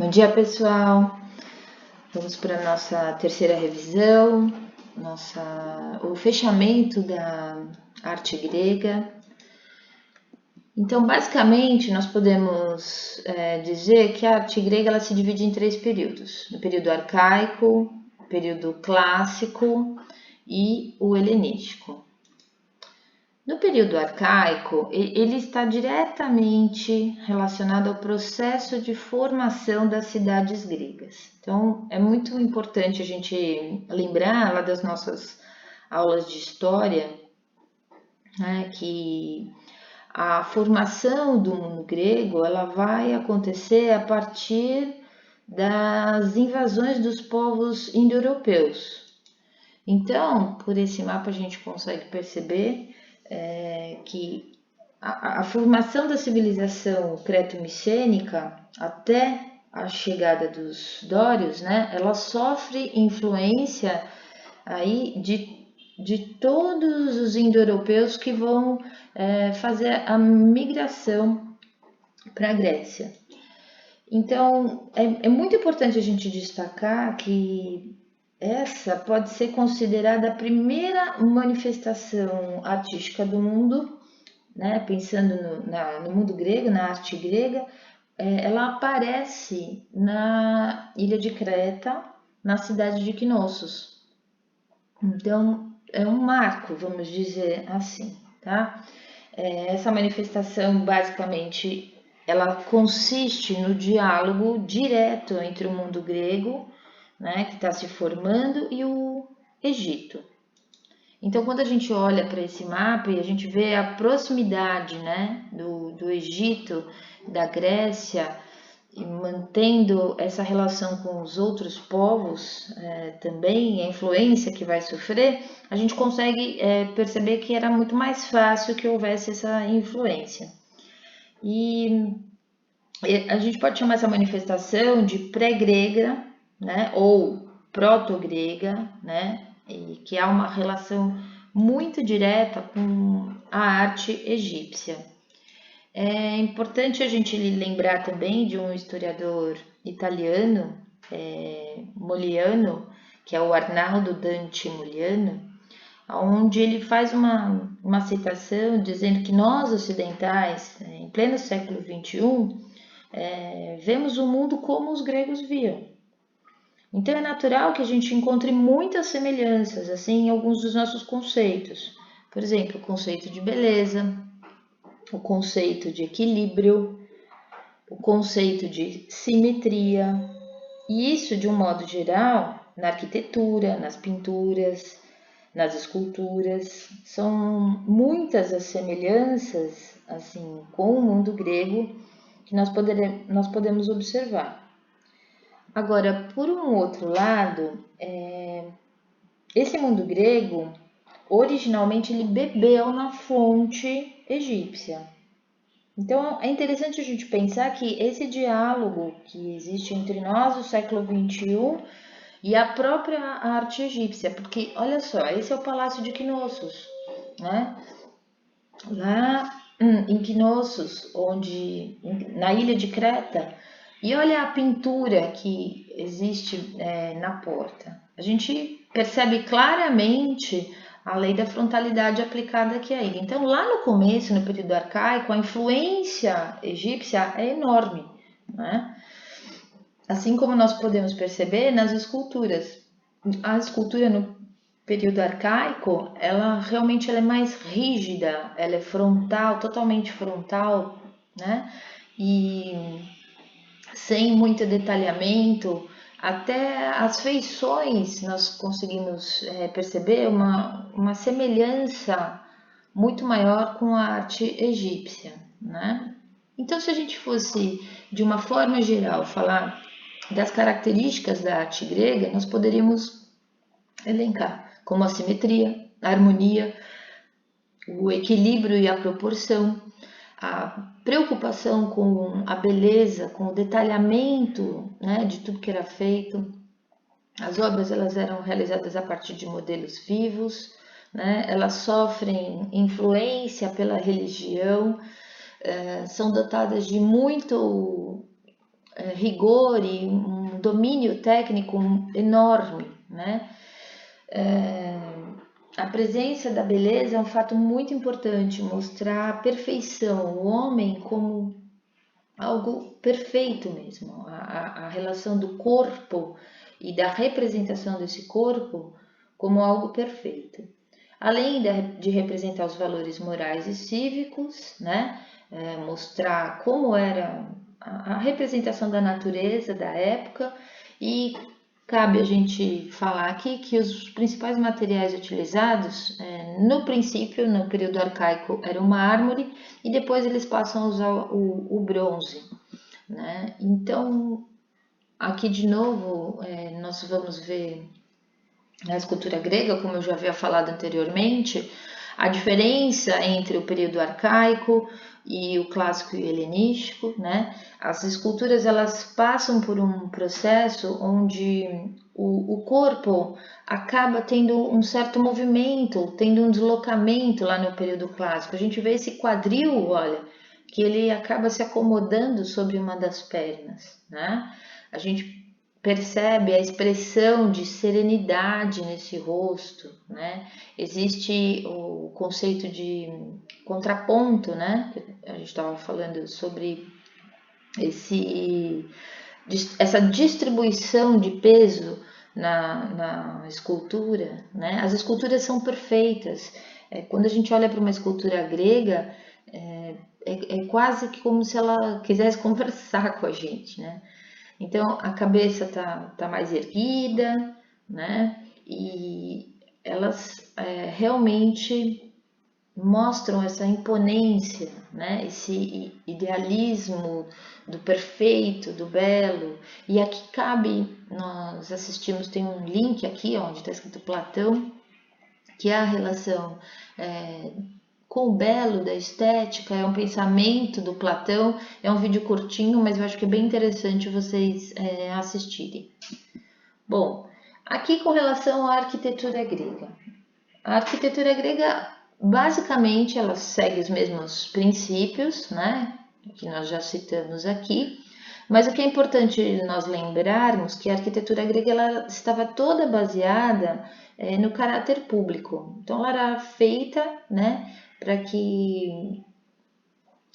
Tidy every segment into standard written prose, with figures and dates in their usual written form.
Bom dia, pessoal. Vamos para a nossa terceira revisão, o fechamento da arte grega. Então, basicamente, nós podemos dizer que a arte grega ela se divide em três períodos: no período arcaico, período clássico e o helenístico. No período arcaico, ele está diretamente relacionado ao processo de formação das cidades gregas. Então, é muito importante a gente lembrar lá das nossas aulas de história, né, que a formação do mundo grego ela vai acontecer a partir das invasões dos povos indo-europeus. Então, por esse mapa a gente consegue perceber que a formação da civilização creto-micênica até a chegada dos dórios, né, ela sofre influência aí de todos os indo-europeus que vão fazer a migração para a Grécia. Então, é muito importante a gente destacar que essa pode ser considerada a primeira manifestação artística do mundo, né? Pensando no mundo grego, na arte grega, ela aparece na ilha de Creta, na cidade de Knossos. Então, é um marco, vamos dizer assim, tá? Essa manifestação, basicamente, ela consiste no diálogo direto entre o mundo grego, né, que está se formando, e o Egito. Então, quando a gente olha para esse mapa e a gente vê a proximidade, né, do Egito, da Grécia, e mantendo essa relação com os outros povos também, a influência que vai sofrer, a gente consegue perceber que era muito mais fácil que houvesse essa influência. E a gente pode chamar essa manifestação de pré-grega, né, ou proto-grega, né, e que há uma relação muito direta com a arte egípcia. É importante a gente lembrar também de um historiador italiano, Moliano, que é o Arnaldo Dante Moliano, onde ele faz uma citação dizendo que nós ocidentais, em pleno século XXI, vemos o mundo como os gregos viam. Então é natural que a gente encontre muitas semelhanças assim em alguns dos nossos conceitos. Por exemplo, o conceito de beleza, o conceito de equilíbrio, o conceito de simetria, e isso de um modo geral na arquitetura, nas pinturas, nas esculturas. São muitas as semelhanças assim com o mundo grego que nós podemos observar. Agora, por um outro lado, esse mundo grego, originalmente, ele bebeu na fonte egípcia. Então, é interessante a gente pensar que esse diálogo que existe entre nós, o século XXI, e a própria arte egípcia, porque, olha só, esse é o Palácio de Knossos, né? Lá em Knossos, na ilha de Creta, e olha a pintura que existe na porta. A gente percebe claramente a lei da frontalidade aplicada aqui a ele. Então, lá no começo, no período arcaico, a influência egípcia é enorme, né? Assim como nós podemos perceber nas esculturas. A escultura no período arcaico, ela realmente é mais rígida, ela é frontal, totalmente frontal, né? E sem muito detalhamento, até as feições nós conseguimos perceber uma semelhança muito maior com a arte egípcia, né? Então, se a gente fosse, de uma forma geral, falar das características da arte grega, nós poderíamos elencar como a simetria, a harmonia, o equilíbrio e a proporção, a preocupação com a beleza, com o detalhamento, né, de tudo que era feito. As obras elas eram realizadas a partir de modelos vivos, né, elas sofrem influência pela religião, são dotadas de muito rigor e um domínio técnico enorme, né? A presença da beleza é um fato muito importante, mostrar a perfeição, o homem como algo perfeito mesmo, a relação do corpo e da representação desse corpo como algo perfeito. Além de representar os valores morais e cívicos, né? Mostrar como era a representação da natureza da época, e cabe a gente falar aqui que os principais materiais utilizados, no princípio, no período arcaico, era o mármore, e depois eles passam a usar o bronze, né? Então, aqui de novo, nós vamos ver na escultura grega, como eu já havia falado anteriormente, a diferença entre o período arcaico e o clássico e o helenístico, né? As esculturas elas passam por um processo onde o corpo acaba tendo um certo movimento, tendo um deslocamento lá no período clássico. A gente vê esse quadril, olha, que ele acaba se acomodando sobre uma das pernas, né? A gente percebe a expressão de serenidade nesse rosto, né? Existe o conceito de contraponto, né? A gente estava falando sobre essa distribuição de peso na escultura, né? As esculturas são perfeitas. Quando a gente olha para uma escultura grega, é quase que como se ela quisesse conversar com a gente, né? Então a cabeça tá mais erguida, né? E elas realmente mostram essa imponência, né? Esse idealismo do perfeito, do belo. E aqui cabe, nós assistimos, tem um link aqui onde está escrito Platão, que é a relação com o belo, da estética, é um pensamento do Platão, é um vídeo curtinho, mas eu acho que é bem interessante vocês assistirem. Bom, aqui com relação à arquitetura grega. A arquitetura grega, basicamente, ela segue os mesmos princípios, né, que nós já citamos aqui, mas o que é importante nós lembrarmos que a arquitetura grega ela estava toda baseada no caráter público. Então, ela era feita, né, para que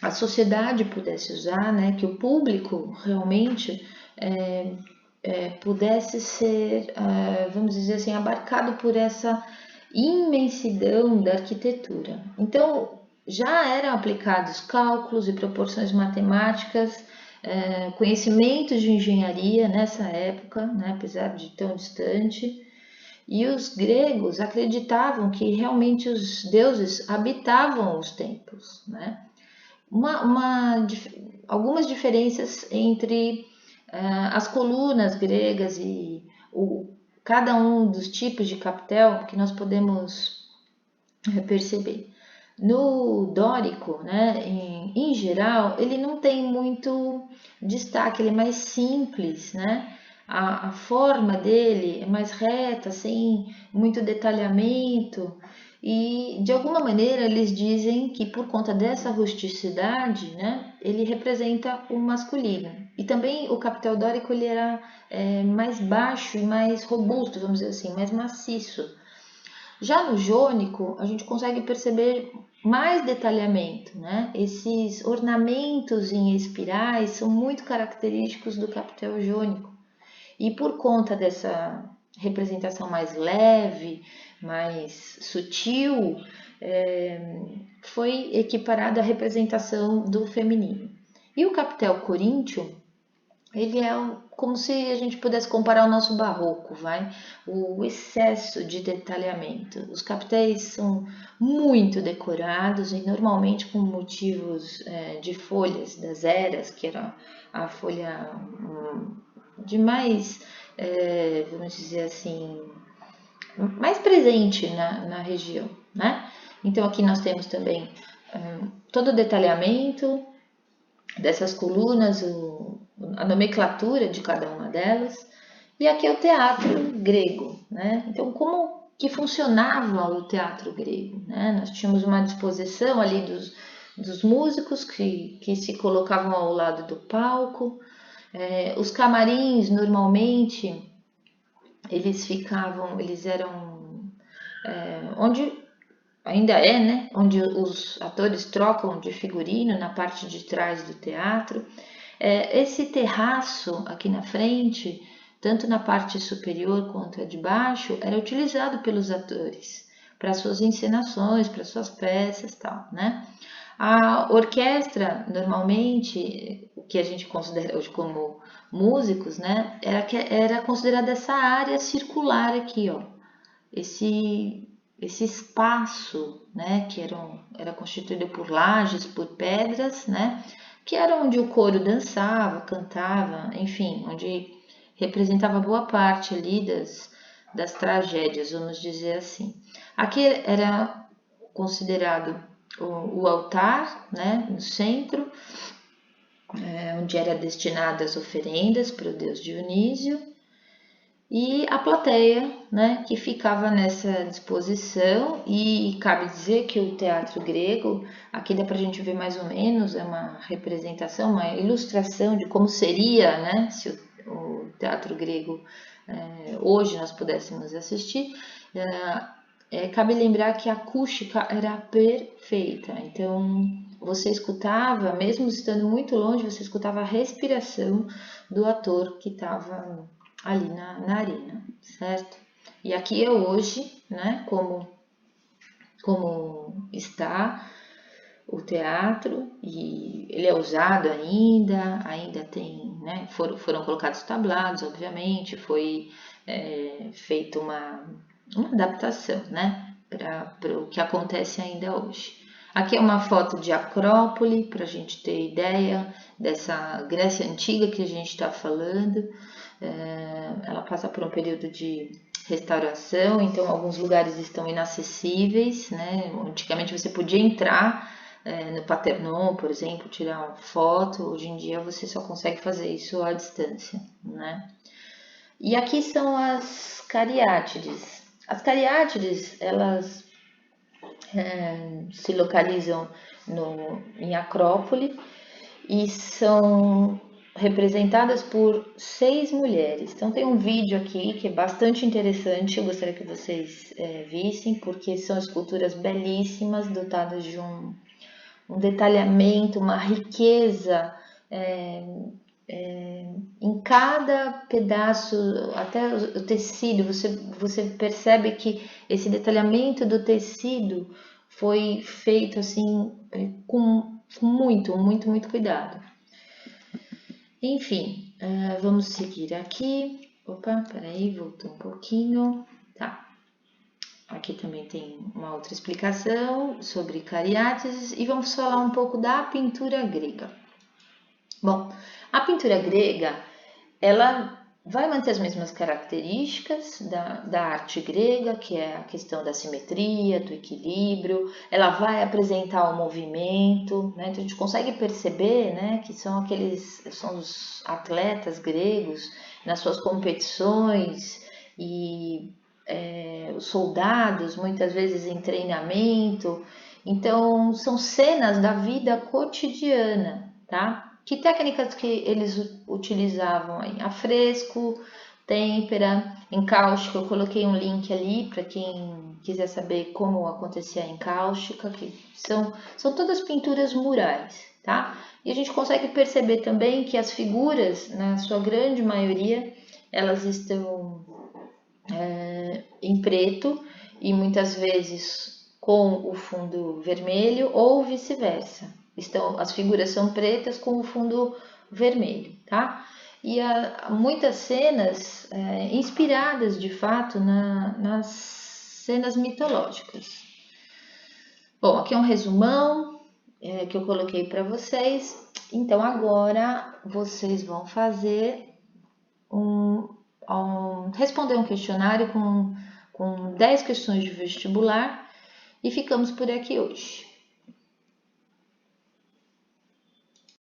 a sociedade pudesse usar, né, que o público realmente pudesse ser, vamos dizer assim, abarcado por essa imensidão da arquitetura. Então, já eram aplicados cálculos e proporções matemáticas, conhecimentos de engenharia nessa época, né, apesar de tão distante. E os gregos acreditavam que realmente os deuses habitavam os templos, né? Algumas diferenças entre as colunas gregas e cada um dos tipos de capitel que nós podemos perceber. No dórico, né, em geral, ele não tem muito destaque, ele é mais simples, né? A forma dele é mais reta, sem muito detalhamento, e de alguma maneira eles dizem que por conta dessa rusticidade, né, ele representa o masculino. E também o capitel dórico ele era mais baixo e mais robusto, vamos dizer assim, mais maciço. Já no jônico, a gente consegue perceber mais detalhamento, né? Esses ornamentos em espirais são muito característicos do capitel jônico. E por conta dessa representação mais leve, mais sutil, foi equiparado à representação do feminino. E o capitel coríntio, ele é como se a gente pudesse comparar o nosso barroco, o excesso de detalhamento. Os capitéis são muito decorados e normalmente com motivos de folhas das eras, que era a folha de mais, vamos dizer assim, mais presente na região, né? Então aqui nós temos também todo o detalhamento dessas colunas, a nomenclatura de cada uma delas. E aqui é o teatro grego, né? Então como que funcionava o teatro grego, né? Nós tínhamos uma disposição ali dos músicos que se colocavam ao lado do palco, Os camarins, normalmente, eles eram onde ainda é, né? Onde os atores trocam de figurino na parte de trás do teatro. Esse terraço aqui na frente, tanto na parte superior quanto a de baixo, era utilizado pelos atores para suas encenações, para suas peças, tal, né? A orquestra, normalmente, o que a gente considera hoje como músicos, né, era considerada essa área circular aqui, ó, esse espaço, né, que era constituído por lajes, por pedras, né, que era onde o coro dançava, cantava, enfim, onde representava boa parte ali das tragédias, vamos dizer assim. Aqui era considerado o altar, né, no centro, onde era destinada as oferendas para o deus Dionísio, e a plateia, né, que ficava nessa disposição. E cabe dizer que o teatro grego, aqui dá para a gente ver mais ou menos, é uma representação, uma ilustração de como seria, né, se o teatro grego hoje nós pudéssemos assistir. Cabe lembrar que a acústica era perfeita, então você escutava, mesmo estando muito longe, você escutava a respiração do ator que estava ali na arena, certo? E aqui é hoje, né, como está o teatro, e ele é usado ainda tem, né, foram colocados tablados, obviamente, foi feita uma adaptação, né, para o que acontece ainda hoje. Aqui é uma foto de Acrópole, para a gente ter ideia dessa Grécia Antiga que a gente está falando. Ela passa por um período de restauração, então alguns lugares estão inacessíveis, né? Antigamente você podia entrar no Partenon, por exemplo, tirar uma foto. Hoje em dia você só consegue fazer isso à distância, né? E aqui são as cariátides. As cariátides, elas se localizam em Acrópole e são representadas por 6 mulheres. Então tem um vídeo aqui que é bastante interessante, eu gostaria que vocês vissem, porque são esculturas belíssimas, dotadas de um detalhamento, uma riqueza em cada pedaço, até o tecido, você percebe que esse detalhamento do tecido foi feito assim com muito cuidado. Enfim, vamos seguir aqui. Opa, peraí, voltou um pouquinho. Tá. Aqui também tem uma outra explicação sobre cariátides e vamos falar um pouco da pintura grega. Bom, a pintura grega, ela vai manter as mesmas características da arte grega, que é a questão da simetria, do equilíbrio. Ela vai apresentar o movimento, né? Então a gente consegue perceber, né, que são os atletas gregos nas suas competições e os soldados muitas vezes em treinamento. Então são cenas da vida cotidiana, tá? Que técnicas que eles utilizavam aí? Afresco, têmpera, encáustica. Eu coloquei um link ali para quem quiser saber como acontecia a encáustica, que são todas pinturas murais, tá? E a gente consegue perceber também que as figuras, na sua grande maioria, elas estão em preto e muitas vezes com o fundo vermelho ou vice-versa. As figuras são pretas com o fundo vermelho, tá? E há muitas cenas inspiradas de fato nas cenas mitológicas. Bom, aqui é um resumão que eu coloquei para vocês. Então agora vocês vão fazer responder um questionário com 10 questões de vestibular e ficamos por aqui hoje.